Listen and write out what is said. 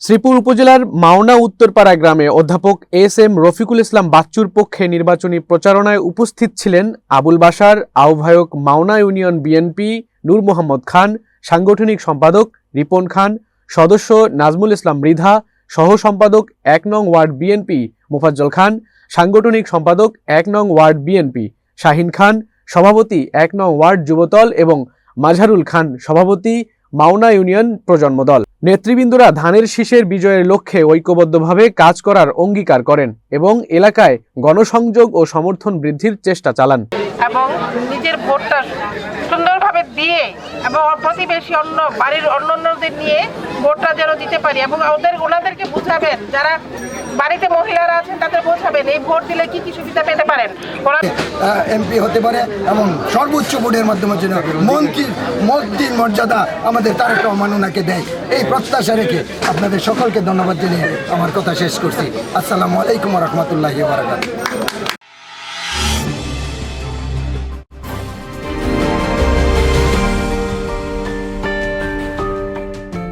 শ্রীপুর উপজেলার মাওনা উত্তরপাড়া গ্রামে অধ্যাপক এস.এম. রফিকুল ইসলাম বাচ্চুর পক্ষে নির্বাচনী প্রচারণায় উপস্থিত ছিলেন আবুল বাশার, আহ্বায়ক মাওনা ইউনিয়ন বিএনপি নূর মোহাম্মদ খান, সাংগঠনিক সম্পাদক রিপন খান, সদস্য নাজমুল ইসলাম মৃধা, সহ সম্পাদক ১ নং ওয়ার্ড বিএনপি মোফাজ্জল খান, সাংগঠনিক সম্পাদক ১ নং ওয়ার্ড বিএনপি শাহিন খান, সভাপতি ১ নং ওয়ার্ড যুবদল এবং মাজহারুল খান, সভাপতি মাওনা ইউনিয়ন প্রজন্ম দল। নেতৃবৃন্দরা ধানের শীষের বিজয়ের লক্ষ্যে ঐক্যবদ্ধভাবে কাজ করার অঙ্গীকার করেন এবং এলাকায় গণসংযোগ ও সমর্থন বৃদ্ধির চেষ্টা চালান এবং নিজের ভোটটা সুন্দরভাবে দিয়ে এবং প্রতিবেশী বাড়ির অন্যান্যদের নিয়ে ভোটটা যেন দিতে পারি এবং ওনাদেরকে বুঝাবেন, যারা বাড়িতে মহিলারা আছেন তাদের বোঝাবেন এই ভোট দিলে কি কি সুবিধা পেতে পারেন। এমপি হতে পারে এবং সর্বোচ্চ ভোটের মাধ্যমে যেন মন্ত্রীর মর্যাদা আমাদের তারেক রহমান ওনাকে দেয়, এই প্রত্যাশা রেখে আপনাদের সকলকে ধন্যবাদ জানিয়ে আমার কথা শেষ করছি। আসসালামু আলাইকুম ওয়া রাহমাতুল্লাহি ওয়া বারাকাতুহু।